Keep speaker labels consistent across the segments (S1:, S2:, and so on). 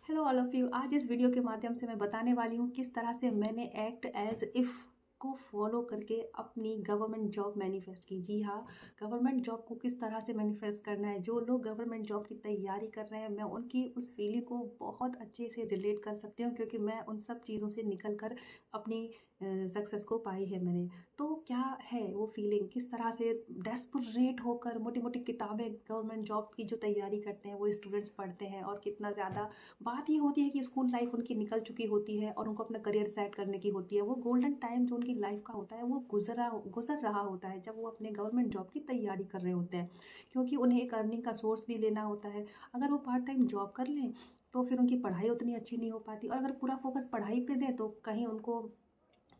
S1: Hello all of you. आज इस video के माध्यम से मैं बताने वाली हूँ किस तरह से मैंने एक्ट एज इफ़ को फॉलो करके अपनी गवर्नमेंट जॉब मैनिफेस्ट की। जी हाँ, गवर्नमेंट जॉब को किस तरह से मैनिफेस्ट करना है। जो लोग गवर्नमेंट जॉब की तैयारी कर रहे हैं, मैं उनकी उस फीलिंग को बहुत अच्छे से रिलेट कर सकती हूँ, क्योंकि मैं उन सब चीज़ों से निकल कर अपनी सक्सेस को पाई है मैंने। तो क्या है वो फीलिंग, किस तरह से डेस्परेट होकर मोटी मोटी किताबें गवर्नमेंट जॉब की जो तैयारी करते हैं वो स्टूडेंट्स पढ़ते हैं, और कितना ज़्यादा बात ये होती है कि स्कूल लाइफ उनकी निकल चुकी होती है और उनको अपना करियर सेट करने की होती है। वो गोल्डन टाइम जो उनकी लाइफ का होता है वो गुजर रहा होता है जब वो अपने गवर्नमेंट जॉब की तैयारी कर रहे होते हैं, क्योंकि उन्हें एक अर्निंग का सोर्स भी लेना होता है। अगर वो पार्ट टाइम जॉब कर लें तो फिर उनकी पढ़ाई उतनी अच्छी नहीं हो पाती, और अगर पूरा फोकस पढ़ाई पे दें तो कहीं उनको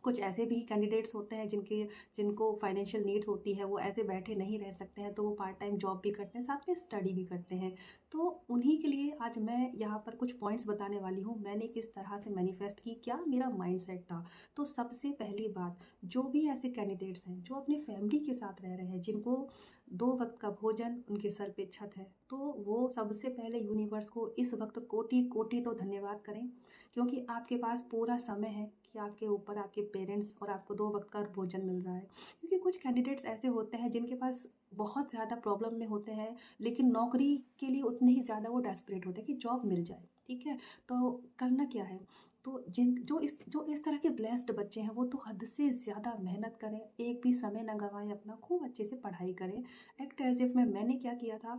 S1: कुछ ऐसे भी कैंडिडेट्स होते हैं जिनको फाइनेंशियल नीड्स होती है, वो ऐसे बैठे नहीं रह सकते हैं, तो वो पार्ट टाइम जॉब भी करते हैं, साथ में स्टडी भी करते हैं। तो उन्हीं के लिए आज मैं यहाँ पर कुछ पॉइंट्स बताने वाली हूँ, मैंने किस तरह से मैनिफेस्ट की, क्या मेरा माइंडसेट था। तो सबसे पहली बात, जो भी ऐसे कैंडिडेट्स हैं जो अपनी फैमिली के साथ रह रहे हैं, जिनको 2 वक्त का भोजन, उनके सर पे छत है, तो वो सबसे पहले यूनिवर्स को इस वक्त कोटि कोटि तो धन्यवाद करें, क्योंकि आपके पास पूरा समय है कि आपके ऊपर आपके पेरेंट्स और आपको 2 वक्त का भोजन मिल रहा है। क्योंकि कुछ कैंडिडेट्स ऐसे होते हैं जिनके पास बहुत ज़्यादा प्रॉब्लम में होते हैं, लेकिन नौकरी के लिए उतने ही ज़्यादा वो डेस्परेट होते हैं कि जॉब मिल जाए। ठीक है, तो करना क्या है। तो जो इस तरह के ब्लेस्ड बच्चे हैं वो तो हद से ज़्यादा मेहनत करें, एक भी समय ना गंवाएं, अपना खूब अच्छे से पढ़ाई करें। एक्ट एज इफ में मैंने क्या किया था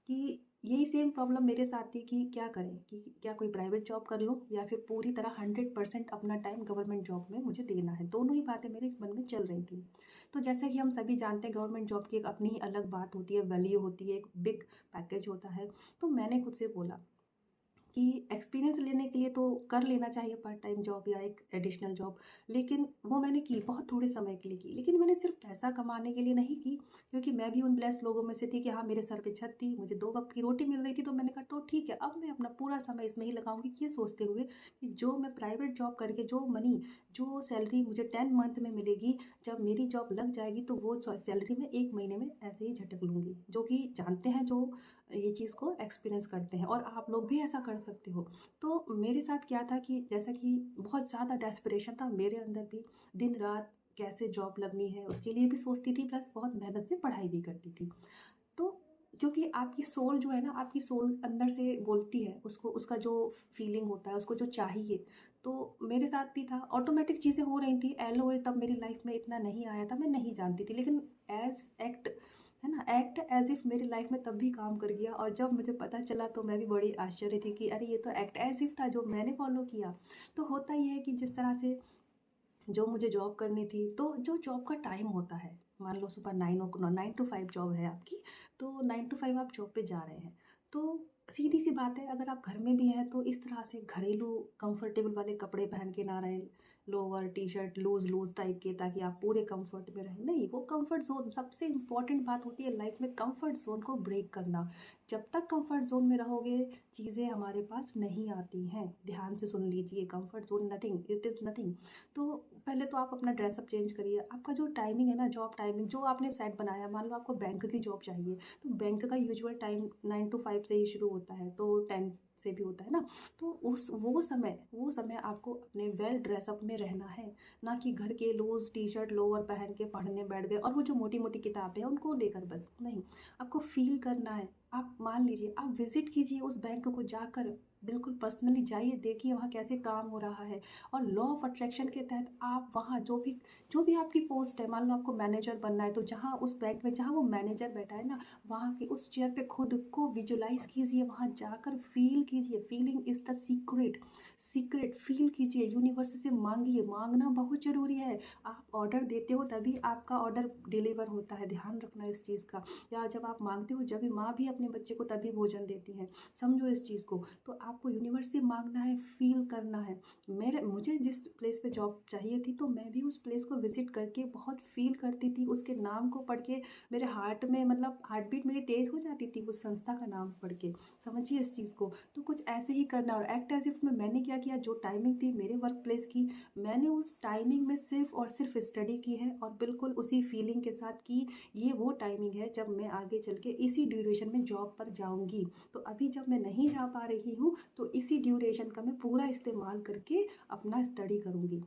S1: कि यही सेम प्रॉब्लम मेरे साथ थी कि क्या करें, कि क्या कोई प्राइवेट जॉब कर लूँ या फिर पूरी तरह 100% अपना टाइम गवर्नमेंट जॉब में मुझे देना है। दोनों ही बातें मेरे मन में चल रही थी। तो जैसे कि हम सभी जानते हैं, गवर्नमेंट जॉब की एक अपनी ही अलग बात होती है, वैल्यू होती है, एक बिग पैकेज होता है। तो मैंने खुद से बोला कि एक्सपीरियंस लेने के लिए तो कर लेना चाहिए पार्ट टाइम जॉब या एक एडिशनल जॉब, लेकिन वो मैंने की बहुत थोड़े समय के लिए की, लेकिन मैंने सिर्फ पैसा कमाने के लिए नहीं की, क्योंकि मैं भी उन ब्लेस्ड लोगों में से थी कि हाँ, मेरे सर पे छत थी, मुझे 2 वक्त की रोटी मिल रही थी। तो मैंने कहा तो ठीक है, अब मैं अपना पूरा समय इसमें ही लगाऊंगी, ये सोचते हुए कि जो मैं प्राइवेट जॉब करके जो सैलरी मुझे 10 मंथ में मिलेगी, जब मेरी जॉब लग जाएगी तो वो सैलरी मैं 1 महीने में ऐसे ही झटक लूँगी। जो कि जानते हैं, जो ये चीज़ को एक्सपीरियंस करते हैं, और आप लोग भी ऐसा कर सकते हो। तो मेरे साथ क्या था कि जैसा कि बहुत ज़्यादा डेस्परेशन था मेरे अंदर भी, दिन रात कैसे जॉब लगनी है उसके लिए भी सोचती थी, प्लस बहुत मेहनत से पढ़ाई भी करती थी। तो क्योंकि आपकी सोल जो है ना, आपकी सोल अंदर से बोलती है, उसको उसका जो फीलिंग होता है, उसको जो चाहिए। तो मेरे साथ भी था, ऑटोमेटिक चीज़ें हो रही थी। एलओए तब मेरी लाइफ में इतना नहीं आया था, मैं नहीं जानती थी, लेकिन एज एक्ट है ना, एक्ट एज इफ मेरी लाइफ में तब भी काम कर गया। और जब मुझे पता चला तो मैं भी बड़ी आश्चर्य थी कि अरे, ये तो एक्ट एज इफ था जो मैंने फॉलो किया। तो होता ही है कि जिस तरह से जो मुझे जॉब करनी थी, तो जो जॉब का टाइम होता है, मान लो सुबह 9 to 5 जॉब है आपकी, तो 9 to 5 आप जॉब पे जा रहे हैं। तो सीधी सी बात है, अगर आप घर में भी हैं तो इस तरह से घरेलू कंफर्टेबल वाले कपड़े पहन के ना रहें, lower T shirt loose loose type के, ताकि आप पूरे कंफर्ट में रहें। नहीं, वो कंफर्ट जोन सबसे इंपॉर्टेंट बात होती है लाइफ में, कंफर्ट जोन को ब्रेक करना। जब तक कंफर्ट जोन में रहोगे, चीज़ें हमारे पास नहीं आती हैं। ध्यान से सुन लीजिए, comfort zone nothing, it is nothing. तो पहले तो आप अपना ड्रेसअप चेंज करिए। आपका जो टाइमिंग है ना, जॉब टाइमिंग जो आपने सेट बनाया, मान लो आपको बैंक की जॉब चाहिए, तो बैंक का यूजुअल टाइम 9 to 5 से ही शुरू होता है, तो 10 से भी होता है ना। तो उस वो समय आपको अपने वेल ड्रेसअप में रहना है, ना कि घर के लूज टी शर्ट लोअर पहन के पढ़ने बैठ गए और वो जो मोटी मोटी किताबें हैं उनको लेकर, बस नहीं। आपको फील करना है। आप मान लीजिए, आप विजिट कीजिए उस बैंक को जाकर, बिल्कुल पर्सनली जाइए, देखिए वहाँ कैसे काम हो रहा है। और लॉ ऑफ अट्रैक्शन के तहत आप वहाँ जो भी आपकी पोस्ट है, मान लो आपको मैनेजर बनना है, तो जहाँ उस बैंक में जहाँ वो मैनेजर बैठा है ना, वहाँ की उस चेयर पे खुद को विजुलाइज कीजिए, वहाँ जाकर फील कीजिए। Feeling is the secret. Secret feel कीजिए, यूनिवर्स से मांगिए, मांगना बहुत जरूरी है। आप ऑर्डर देते हो तभी आपका ऑर्डर डिलीवर होता है, ध्यान रखना इस चीज़ का। या जब आप मांगते हो, जब भी माँ भी अपने बच्चे को तभी भोजन देती हैं, समझो इस चीज़ को। तो आपको यूनिवर्स से मांगना है, फील करना है। मुझे जिस प्लेस पे जॉब चाहिए थी, तो मैं भी उस प्लेस को विजिट करके बहुत फील करती थी, उसके नाम को पढ़ के मेरे हार्ट में, मतलब हार्ट बीट मेरी तेज हो जाती थी उस संस्था का नाम पढ़ के। समझिए इस चीज़ को। तो कुछ ऐसे ही करना। और एक्ट एज इफ में मैंने क्या किया, जो टाइमिंग थी मेरे वर्क प्लेस की, मैंने उस टाइमिंग में सिर्फ और सिर्फ स्टडी की है, और बिल्कुल उसी फीलिंग के साथ की ये वो टाइमिंग है जब मैं आगे चल के इसी ड्यूरेशन में जॉब पर जाऊंगी। तो अभी जब मैं नहीं जा पा रही हूँ, तो इसी ड्यूरेशन का मैं पूरा इस्तेमाल करके अपना स्टडी करूँगी।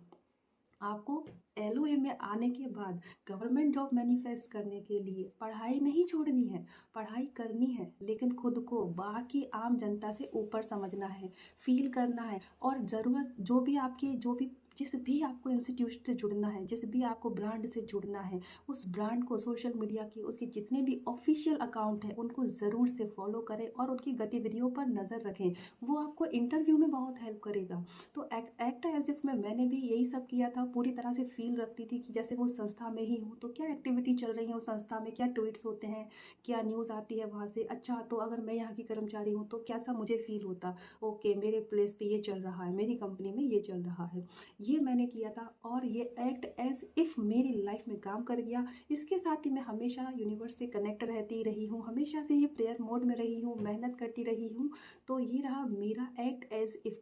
S1: आपको एलओए में आने के बाद गवर्नमेंट जॉब मैनिफेस्ट करने के लिए पढ़ाई नहीं छोड़नी है, पढ़ाई करनी है, लेकिन खुद को बाकी आम जनता से ऊपर समझना है, फील करना है, और ज़रूरत जो भी जिस भी आपको इंस्टीट्यूट से जुड़ना है, जिस भी आपको ब्रांड से जुड़ना है, उस ब्रांड को सोशल मीडिया के उसके जितने भी ऑफिशियल अकाउंट हैं उनको ज़रूर से फॉलो करें और उनकी गतिविधियों पर नज़र रखें। वो आपको इंटरव्यू में बहुत हेल्प करेगा। तो एक्ट एज इफ में मैंने भी यही सब किया था, पूरी तरह से फील रखती थी कि जैसे वो संस्था में ही हूँ, तो क्या एक्टिविटी चल रही है उस संस्था में, क्या ट्वीट्स होते हैं, क्या न्यूज़ आती है वहाँ से। अच्छा, तो अगर मैं यहाँ की कर्मचारी हूँ तो कैसा मुझे फील होता, ओके मेरे प्लेस पे ये चल रहा है, मेरी कंपनी में ये चल रहा है। ये मैंने किया था और ये एक्ट एज इफ़ मेरी लाइफ में काम कर गया। इसके साथ ही मैं हमेशा यूनिवर्स से कनेक्ट रहती रही हूँ, हमेशा से ही प्रेयर मोड में रही हूँ, मेहनत करती रही हूँ। तो ये रहा मेरा एक्ट एज इफ़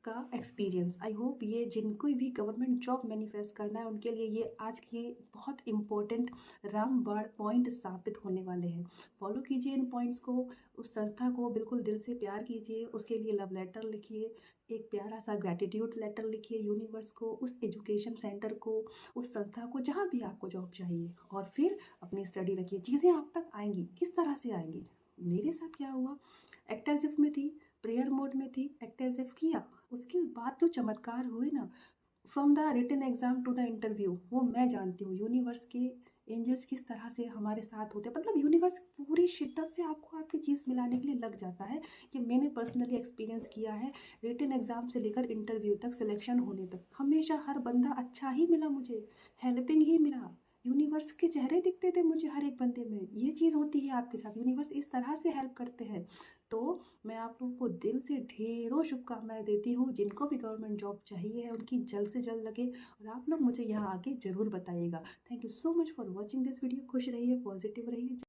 S1: का एक्सपीरियंस। आई होप ये जिनको भी गवर्नमेंट जॉब मैनिफेस्ट करना है उनके लिए ये आज के बहुत इम्पोर्टेंट रामबाण पॉइंट साबित होने वाले हैं। फॉलो कीजिए इन पॉइंट्स को, उस संस्था को बिल्कुल दिल से प्यार कीजिए, उसके लिए लव लेटर लिखिए, एक प्यारा सा ग्रैटिट्यूड लेटर लिखिए यूनिवर्स को, उस एजुकेशन सेंटर को, उस संस्था को, जहाँ भी आपको जॉब चाहिए, और फिर अपनी स्टडी रखिए। चीज़ें आप तक आएंगी, किस तरह से आएंगी। मेरे साथ क्या हुआ, एक्ट एज इफ में थी, प्रेयर मोड में थी, एक्ट एज इफ किया, उसके बाद जो चमत्कार हुए ना, from the written exam to the interview, वो मैं जानती हूँ यूनिवर्स के एंजल्स किस तरह से हमारे साथ होते हैं। मतलब यूनिवर्स पूरी शिद्दत से आपको आपकी चीज़ मिलाने के लिए लग जाता है। कि मैंने पर्सनली एक्सपीरियंस किया है, रिटन एग्जाम से लेकर इंटरव्यू तक, सिलेक्शन होने तक, हमेशा हर बंदा अच्छा ही मिला मुझे, हेल्पिंग ही मिला। यूनिवर्स के चेहरे दिखते थे मुझे हर एक बंदे में। ये चीज़ होती है आपके साथ, यूनिवर्स इस तरह से हेल्प करते हैं। तो मैं आप लोगों को दिल से ढेरों शुभकामनाएं देती हूँ। जिनको भी गवर्नमेंट जॉब चाहिए है उनकी जल्द से जल्द लगे, और आप लोग मुझे यहाँ आके ज़रूर बताइएगा। Thank you so much for watching this video. खुश रहिए, पॉजिटिव रहिए।